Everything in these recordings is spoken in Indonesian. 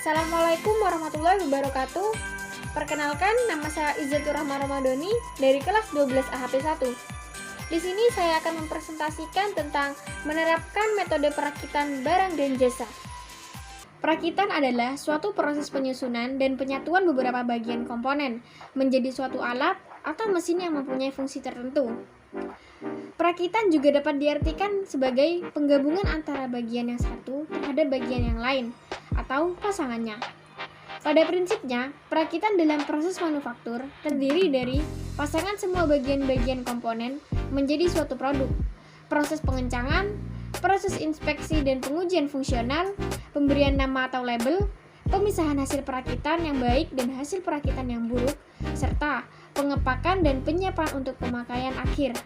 Assalamualaikum warahmatullahi wabarakatuh. Perkenalkan, nama saya Izzatur Rahma Ramadhani dari kelas 12 AHP 1. Di sini saya akan mempresentasikan tentang menerapkan metode perakitan barang dan jasa. Perakitan adalah suatu proses penyusunan dan penyatuan beberapa bagian komponen menjadi suatu alat atau mesin yang mempunyai fungsi tertentu. Perakitan juga dapat diartikan sebagai penggabungan antara bagian yang satu terhadap bagian yang lain atau pasangannya. Pada prinsipnya, perakitan dalam proses manufaktur terdiri dari pasangan semua bagian-bagian komponen menjadi suatu produk, proses pengencangan, proses inspeksi dan pengujian fungsional, pemberian nama atau label, pemisahan hasil perakitan yang baik dan hasil perakitan yang buruk, serta pengepakan dan penyiapan untuk pemakaian akhir.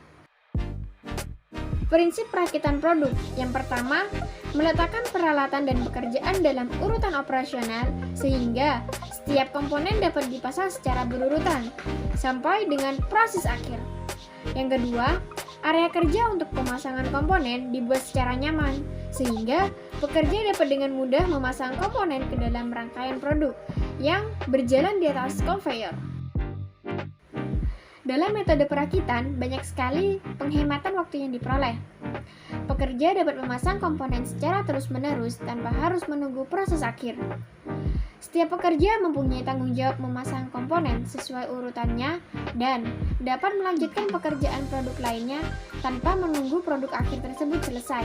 Prinsip perakitan produk yang pertama, meletakkan peralatan dan pekerjaan dalam urutan operasional sehingga setiap komponen dapat dipasang secara berurutan sampai dengan proses akhir. Yang kedua, area kerja untuk pemasangan komponen dibuat secara nyaman sehingga pekerja dapat dengan mudah memasang komponen ke dalam rangkaian produk yang berjalan di atas konveyor. Dalam metode perakitan, banyak sekali penghematan waktu yang diperoleh. Pekerja dapat memasang komponen secara terus-menerus tanpa harus menunggu proses akhir. Setiap pekerja mempunyai tanggung jawab memasang komponen sesuai urutannya dan dapat melanjutkan pekerjaan produk lainnya tanpa menunggu produk akhir tersebut selesai.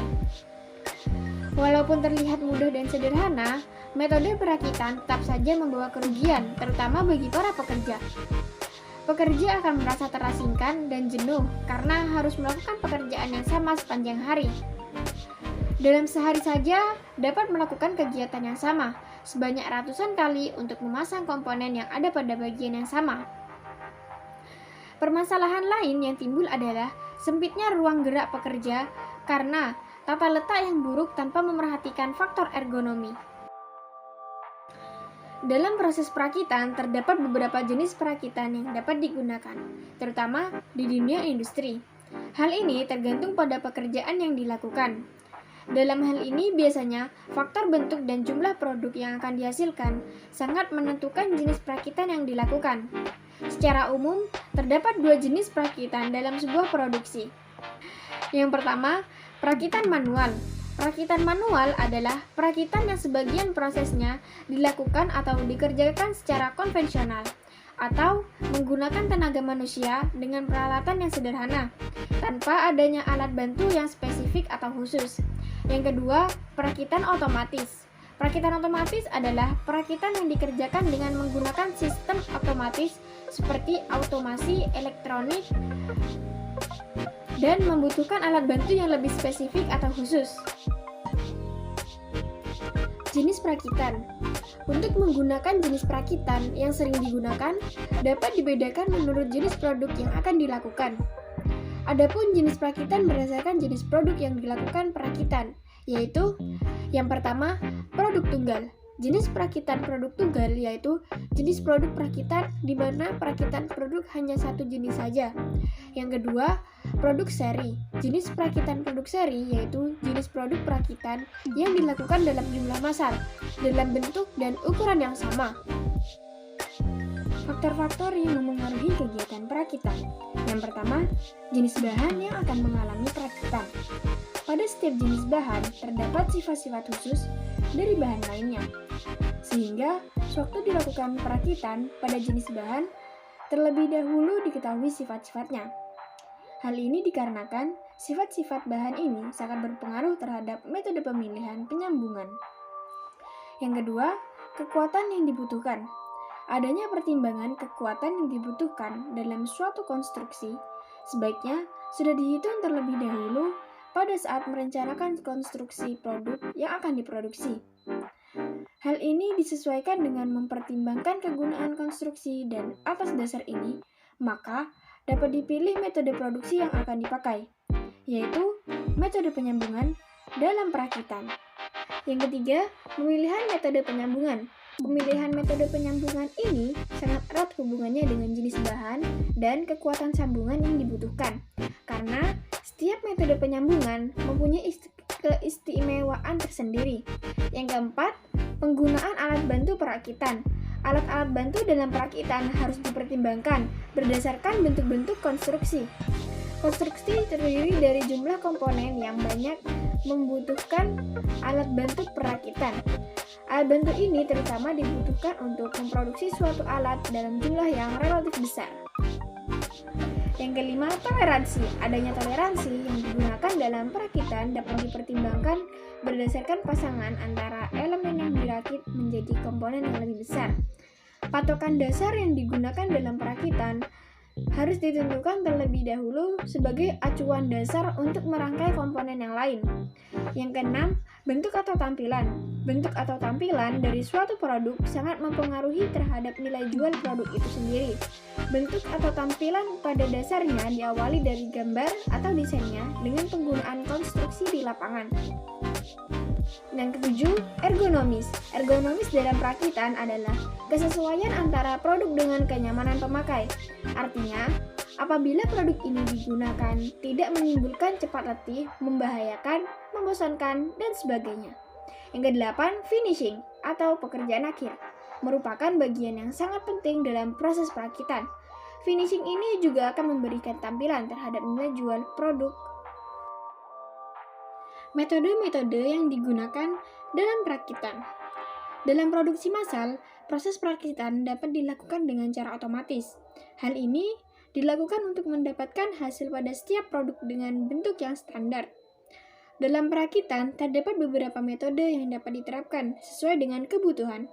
Walaupun terlihat mudah dan sederhana, metode perakitan tetap saja membawa kerugian, terutama bagi para pekerja. Pekerja akan merasa terasingkan dan jenuh karena harus melakukan pekerjaan yang sama sepanjang hari. Dalam sehari saja dapat melakukan kegiatan yang sama sebanyak ratusan kali untuk memasang komponen yang ada pada bagian yang sama. Permasalahan lain yang timbul adalah sempitnya ruang gerak pekerja karena tata letak yang buruk tanpa memerhatikan faktor ergonomi. Dalam proses perakitan, terdapat beberapa jenis perakitan yang dapat digunakan, terutama di dunia industri. Hal ini tergantung pada pekerjaan yang dilakukan. Dalam hal ini, biasanya faktor bentuk dan jumlah produk yang akan dihasilkan sangat menentukan jenis perakitan yang dilakukan. Secara umum, terdapat dua jenis perakitan dalam sebuah produksi. Yang pertama, perakitan manual. Perakitan manual adalah perakitan yang sebagian prosesnya dilakukan atau dikerjakan secara konvensional atau menggunakan tenaga manusia dengan peralatan yang sederhana tanpa adanya alat bantu yang spesifik atau khusus. Yang kedua, perakitan otomatis. Perakitan otomatis adalah perakitan yang dikerjakan dengan menggunakan sistem otomatis seperti automasi elektronik dan membutuhkan alat bantu yang lebih spesifik atau khusus. Jenis perakitan. Untuk menggunakan jenis perakitan yang sering digunakan dapat dibedakan menurut jenis produk yang akan dilakukan. Adapun jenis perakitan berdasarkan jenis produk yang dilakukan perakitan, yaitu yang pertama, produk tunggal. Jenis perakitan produk tunggal yaitu jenis produk perakitan di mana perakitan produk hanya satu jenis saja. Yang kedua, produk seri. Jenis perakitan produk seri yaitu jenis produk perakitan yang dilakukan dalam jumlah massal, dalam bentuk dan ukuran yang sama. Faktor-faktor yang memengaruhi kegiatan perakitan. Yang pertama, jenis bahan yang akan mengalami perakitan. Pada setiap jenis bahan terdapat sifat-sifat khusus dari bahan lainnya, sehingga sewaktu dilakukan perakitan pada jenis bahan, terlebih dahulu diketahui sifat-sifatnya. Hal ini dikarenakan sifat-sifat bahan ini sangat berpengaruh terhadap metode pemilihan penyambungan. Yang kedua, kekuatan yang dibutuhkan. Adanya pertimbangan kekuatan yang dibutuhkan dalam suatu konstruksi sebaiknya sudah dihitung terlebih dahulu pada saat merencanakan konstruksi produk yang akan diproduksi. Hal ini disesuaikan dengan mempertimbangkan kegunaan konstruksi dan atas dasar ini, maka dapat dipilih metode produksi yang akan dipakai, yaitu metode penyambungan dalam perakitan. Yang ketiga, pemilihan metode penyambungan. Pemilihan metode penyambungan ini sangat erat hubungannya dengan jenis bahan dan kekuatan sambungan yang dibutuhkan, karena setiap metode penyambungan mempunyai keistimewaan tersendiri. Yang keempat, Penggunaan alat bantu perakitan. Alat-alat bantu dalam perakitan harus dipertimbangkan berdasarkan bentuk-bentuk konstruksi. Konstruksi terdiri dari jumlah komponen yang banyak membutuhkan alat bantu perakitan. Alat bantu ini terutama dibutuhkan untuk memproduksi suatu alat dalam jumlah yang relatif besar. Yang kelima, toleransi. Adanya toleransi yang digunakan dalam perakitan dapat dipertimbangkan berdasarkan pasangan antara elemen yang dirakit menjadi komponen yang lebih besar. Patokan dasar yang digunakan dalam perakitan harus ditentukan terlebih dahulu sebagai acuan dasar untuk merangkai komponen yang lain. Yang keenam, bentuk atau tampilan. Bentuk atau tampilan dari suatu produk sangat mempengaruhi terhadap nilai jual produk itu sendiri. Bentuk atau tampilan pada dasarnya diawali dari gambar atau desainnya dengan penggunaan konstruksi di lapangan. Yang ketujuh, ergonomis. Ergonomis dalam perakitan adalah kesesuaian antara produk dengan kenyamanan pemakai. Artinya, apabila produk ini digunakan tidak menimbulkan cepat letih, membahayakan, membosankan, dan sebagainya. Yang kedelapan, finishing atau pekerjaan akhir merupakan bagian yang sangat penting dalam proses perakitan. Finishing ini juga akan memberikan tampilan terhadap nilai jual produk. Metode-metode yang digunakan dalam perakitan. Dalam produksi massal, proses perakitan dapat dilakukan dengan cara otomatis. Hal ini dilakukan untuk mendapatkan hasil pada setiap produk dengan bentuk yang standar. Dalam perakitan, terdapat beberapa metode yang dapat diterapkan sesuai dengan kebutuhan.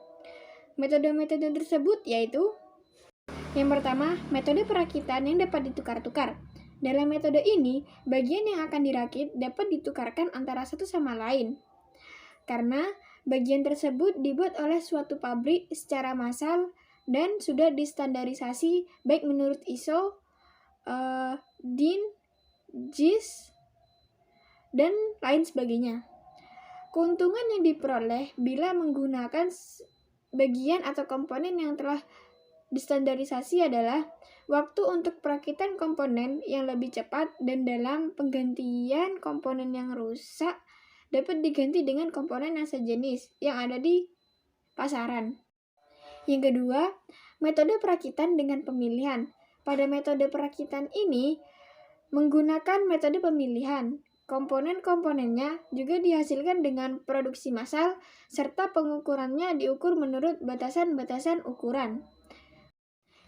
Metode-metode tersebut yaitu: yang pertama, metode perakitan yang dapat ditukar-tukar. Dalam metode ini, bagian yang akan dirakit dapat ditukarkan antara satu sama lain. Karena bagian tersebut dibuat oleh suatu pabrik secara massal dan sudah distandarisasi baik menurut ISO, DIN, JIS, dan lain sebagainya. Keuntungan yang diperoleh bila menggunakan bagian atau komponen yang telah distandarisasi adalah waktu untuk perakitan komponen yang lebih cepat dan dalam penggantian komponen yang rusak dapat diganti dengan komponen yang sejenis yang ada di pasaran. Yang kedua, metode perakitan dengan pemilihan. Pada metode perakitan ini menggunakan metode pemilihan. Komponen-komponennya juga dihasilkan dengan produksi massal serta pengukurannya diukur menurut batasan-batasan ukuran.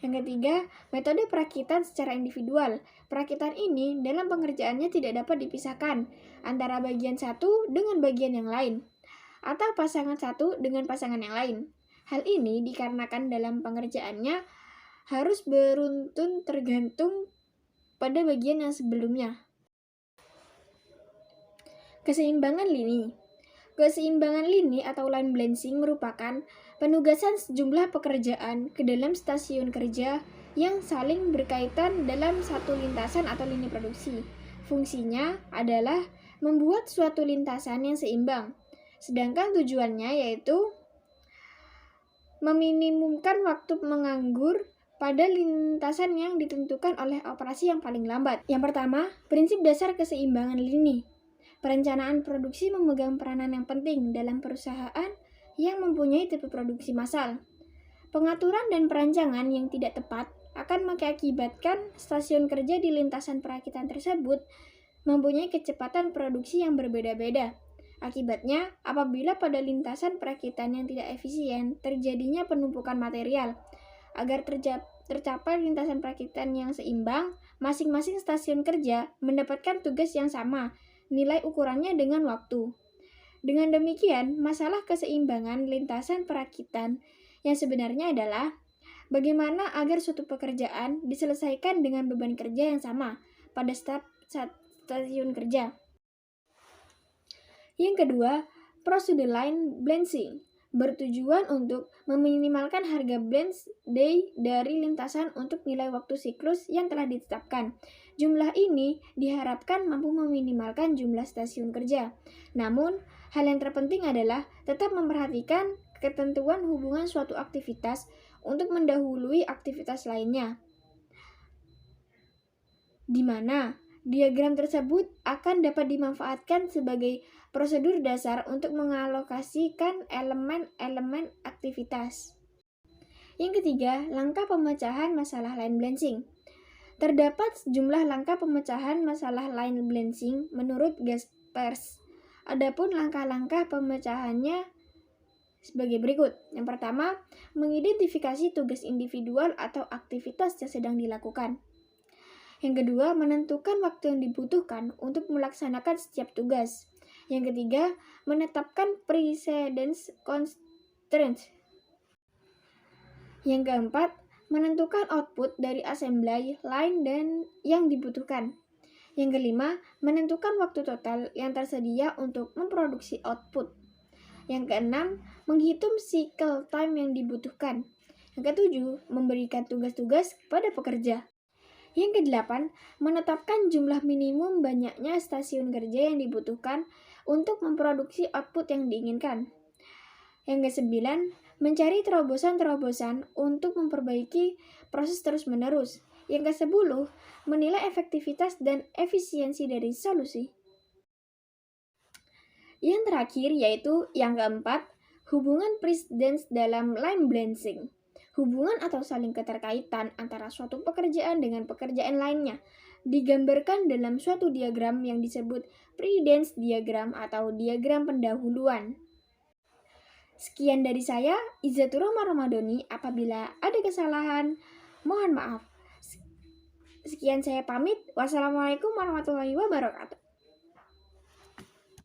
Yang ketiga, metode perakitan secara individual. Perakitan ini dalam pengerjaannya tidak dapat dipisahkan antara bagian satu dengan bagian yang lain, atau pasangan satu dengan pasangan yang lain. Hal ini dikarenakan dalam pengerjaannya harus beruntun tergantung pada bagian yang sebelumnya. Keseimbangan lini. Keseimbangan lini atau line balancing merupakan penugasan sejumlah pekerjaan ke dalam stasiun kerja yang saling berkaitan dalam satu lintasan atau lini produksi. Fungsinya adalah membuat suatu lintasan yang seimbang, sedangkan tujuannya yaitu meminimumkan waktu menganggur pada lintasan yang ditentukan oleh operasi yang paling lambat. Yang pertama, prinsip dasar keseimbangan lini. Perencanaan produksi memegang peranan yang penting dalam perusahaan yang mempunyai tipe produksi massal. Pengaturan dan perancangan yang tidak tepat akan mengakibatkan stasiun kerja di lintasan perakitan tersebut mempunyai kecepatan produksi yang berbeda-beda. Akibatnya, apabila pada lintasan perakitan yang tidak efisien terjadinya penumpukan material. Agar tercapai lintasan perakitan yang seimbang, masing-masing stasiun kerja mendapatkan tugas yang sama, nilai ukurannya dengan waktu. Dengan demikian, masalah keseimbangan lintasan perakitan yang sebenarnya adalah bagaimana agar suatu pekerjaan diselesaikan dengan beban kerja yang sama pada setiap stasiun kerja. Yang kedua, prosedur line balancing bertujuan untuk meminimalkan harga balance day dari lintasan untuk nilai waktu siklus yang telah ditetapkan. Jumlah ini diharapkan mampu meminimalkan jumlah stasiun kerja. Namun, hal yang terpenting adalah tetap memperhatikan ketentuan hubungan suatu aktivitas untuk mendahului aktivitas lainnya. Di mana Diagram tersebut akan dapat dimanfaatkan sebagai prosedur dasar untuk mengalokasikan elemen-elemen aktivitas. Yang ketiga, langkah pemecahan masalah line balancing. Terdapat sejumlah langkah pemecahan masalah line balancing menurut Gaspers. Adapun langkah-langkah pemecahannya sebagai berikut. Yang pertama, mengidentifikasi tugas individual atau aktivitas yang sedang dilakukan. Yang kedua, menentukan waktu yang dibutuhkan untuk melaksanakan setiap tugas. Yang ketiga, menetapkan precedence constraints. Yang keempat, menentukan output dari assembly line dan yang dibutuhkan. Yang kelima, menentukan waktu total yang tersedia untuk memproduksi output. Yang keenam, menghitung cycle time yang dibutuhkan. Yang ketujuh, memberikan tugas-tugas kepada pekerja. Yang kedelapan, menetapkan jumlah minimum banyaknya stasiun kerja yang dibutuhkan untuk memproduksi output yang diinginkan. Yang kesembilan, mencari terobosan-terobosan untuk memperbaiki proses terus-menerus. Yang kesepuluh, menilai efektivitas dan efisiensi dari solusi. Yang terakhir yaitu yang keempat, hubungan precedence dalam line balancing. Hubungan atau saling keterkaitan antara suatu pekerjaan dengan pekerjaan lainnya digambarkan dalam suatu diagram yang disebut precedence diagram atau diagram pendahuluan. Sekian dari saya, Izzatur Rahmah Ramadhani. Apabila ada kesalahan, mohon maaf. Sekian saya pamit. Wassalamualaikum warahmatullahi wabarakatuh.